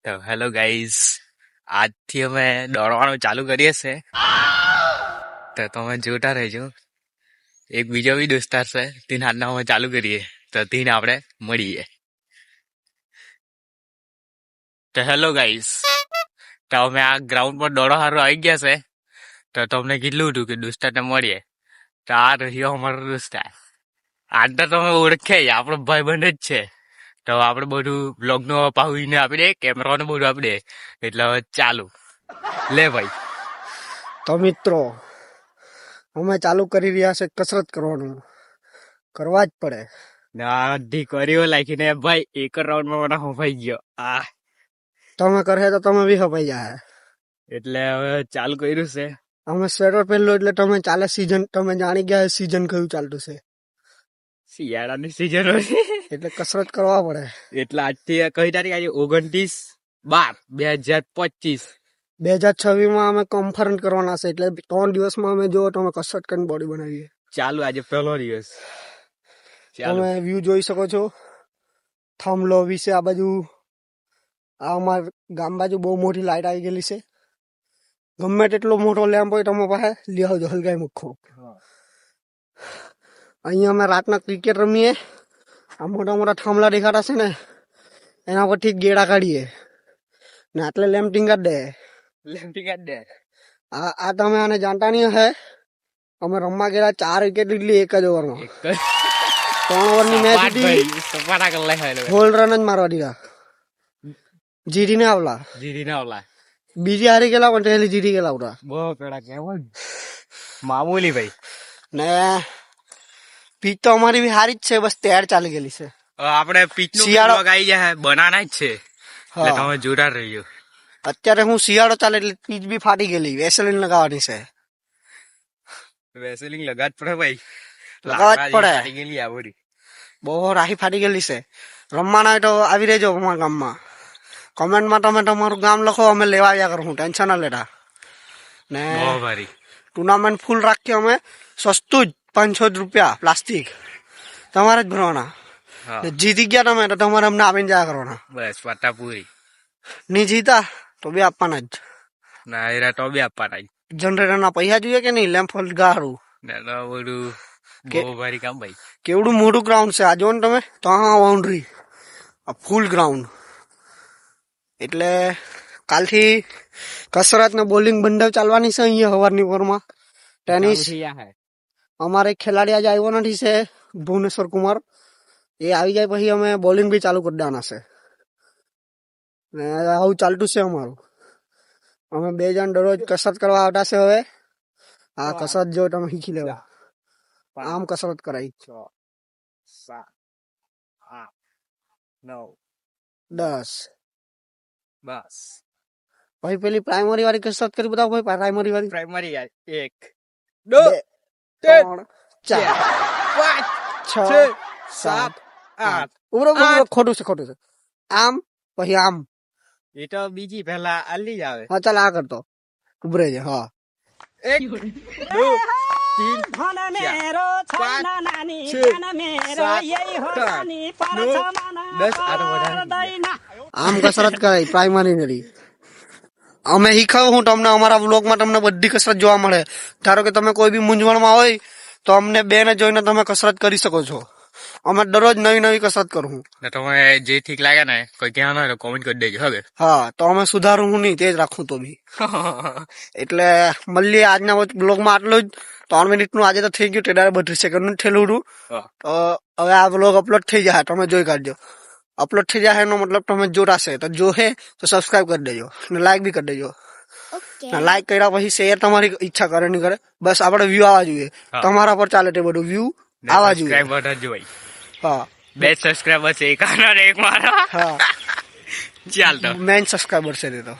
તો hello guys, આજથી અમે દોડવાનું ચાલુ કરીએ છે. તો તમે જોતા રહેજો. એક બીજો બી દોસ્તાર છે, તેને આજના અમે ચાલુ કરીએ. તો તેને આપણે મળીએ. તો હેલો ગાઈઝ, તો અમે આ ગ્રાઉન્ડ પર દોડવા સારું આવી ગયા છે. તો તમને કીધું હતું કે દોસ્તારને મળીએ. તો આ રહ્યો અમારો દોસ્તાર. આજ તો તમે ઓળખે, આપણો ભાઈબંધ જ છે. તો આપણે બધું બ્લોગનું પાહુને આપી દે, કેમેરાનું બધું આપી દે. એટલે હવે ચાલુ લે ભાઈ. તો મિત્રો, અમે ચાલુ કરી રહ્યા છે કસરત કરવાનું. કરવા જ પડે. અડધી કરીઓ લાખીને ભાઈ એક રાઉન્ડમાં મને હફાઈ ગયો. તમે કરે તો તમે બી હપાઈ જાય. એટલે હવે ચાલુ કર્યું છે. અમે સ્વેટર પહેરલું એટલે તમે ચાલે સીઝન, તમે જાણી ગયા સીઝન કયું ચાલતું છે. શિયાળાની સિઝન હોય એટલે કસરત કરવા પડે. એટલે આજથી કઈ તારીખ આજે 29/12/2025. 2026 અમે કોન્ફરન્સ કરવાના છે. એટલે 3 દિવસમાં અમે જો તમે કસરત કરીને બોડી બનાવીએ. ચાલુ આજે પહેલો દિવસ. તમે વ્યૂ જોઈ શકો છો. થાંભલો વિશે આ બાજુ, આ અમારા ગામ બાજુ બહુ મોટી લાઈટ આવી ગયેલી છે. ગમે તેટલો મોટો લેમ્પ હોય તમે પાસે લઈ આવજો, હલગાઈ મૂકો. અહીંયા અમે રાતના ક્રિકેટ રમીએ. આ મોટા મોટા થાંભલા દેખાતા છે ને, એના પરથી ગેડા કાઢીએ ને આટલે લેમ્પિંગ કાઢ દે. આ તમે આને જાણતા નહીં હે. અમે રમવા ગયેલા 4 વિકેટ લીધી એક જ ઓવરમાં. 3 ઓવરની મેચ હતી. હોલ રન જ મારવા દીધા. જીરી ને આવલા બીજી હારી ગયેલા, પણ પહેલી જીરી ગયેલા ઉડા. બહુ પેડા કેવું મામૂલી ભાઈ. ને પીચ તો અમારી બી હારી જ છે, બસ તૈયાર ચાલી ગયેલી છે. આપણે પીચ શિયાળો આવી જાય બનાના જ છે. એટલે તમે જોતા રહીજો. અત્યારે હું શિયાળો ચાલે એટલે પીચ બી ફાટી ગયેલી. વેસલીન લગાવવાની છે. વેસલિંગ લગાડ પડે ભાઈ. લગાવવા જ પડે. ફાટી ગયેલી આ બધી બહુ રાહી ફાટી ગયેલી છે. રમવાના હોય તો આવી રહેજો અમારા ગામમાં. કોમેન્ટમાં તમે તમારું ગામ લખો, અમે લેવા આવ્યા કરું. ટેન્શન ના લેતા. ને ટુર્નામેન્ટ ફૂલ રાખીએ અમે. સસ્તું જ 500 રૂપિયા પ્લાસ્ટિક. તમારે જ ભરવાના. જીતી ગયા તમે તો તમારે અમને આપીને જયા કરવાના. બસ વાતા પૂરી. નહીં જીતા તો બી આપવાના જ. ના એરા તો બી આપવાના જ. જનરેટર ના પૈસા જોઈએ કે નહીં? લેમ્પ ગારું બધું બહુ ભારી કામ ભાઈ. કેવડું મોટું ગ્રાઉન્ડ છે આ જો ને તમે. તો હા બાઉન્ડ્રી, આ ફૂલ ગ્રાઉન્ડ. એટલે કાલથી કસરત ને બોલિંગ બંને ચાલવાની છે અહીંયા હવારની પોરમાં. ટેનિસ અમારે ખેલાડી આજે આવ્યો નથી છે, ભુવનેશ્વર કુમાર. એ આવી જાય પછી અમે બોલિંગ બી ચાલુ કરી દેવાના છે. ને આવું ચાલતું છે અમારું. અમે 2 જણ દરરોજ કસરત કરવા આવતા છે. હવે આ કસરત જો તમે શીખી લેવા. આમ કસરત કરાય. 6, 7, 8, 9, 10. બસ ભાઈ પેલી પ્રાઇમરી વાળી કસરત કરી બતાવો ભાઈ. પ્રાઇમરી 1, 2, 3, 4, 5, 6, 7, 8. ઉભરો ખોટું છે. આમ પછી આમ. એ તો બીજી પહેલા આલી જ આવે. હા ચાલ આ કરતો ઉભરે છે. હા 1, 2, 3, 4, આમ કસરત કરાય પ્રાઇમરી. અમે શીખાવું હું તમને. અમારા વ્લોગમાં તમને બધી કસરત જોવા મળે. ધારો કે તમે કોઈ બી મૂંઝવણમાં હોય તો અમને 2 ને જોઈને તમે કસરત કરી શકો છો. અમે દરરોજ નવી કસરત કરું. તમે જે ઠીક લાગે ને કોઈ ક્યાં હોય તો કોમેન્ટ કરી દેજો. હવે હા તો અમે સુધારું હું નહીં, તે જ રાખું તો બી. એટલે મળીએ આજના બ્લોગમાં આટલું જ. 3 મિનિટનું આજે તો થઈ ગયું. તેડારે 32 સેકન્ડનું થયેલું હતું. તો હવે આ બ્લોગ અપલોડ થઈ જાય, તમે જોઈ કાઢજો. અપલોડ થઈ જાય એનો મતલબ તમે જોતાશે તો જોહે તો સબસ્ક્રાઇબ કરી દેજો ને લાઈક બી કરી દેજો. લાઈક કર્યા પછી શેર તમારી ઈચ્છા કરે નહીં કરે, બસ આપણે વ્યૂ આવવા જોઈએ. તમારા પર ચાલે તે બધું વ્યૂ આવવા જોઈએ. હા 2 સબસ્ક્રાઇબર છે, એક આના એક મારા. હા ચાલ તો મેન સબસ્ક્રાઇબર છે તે તો.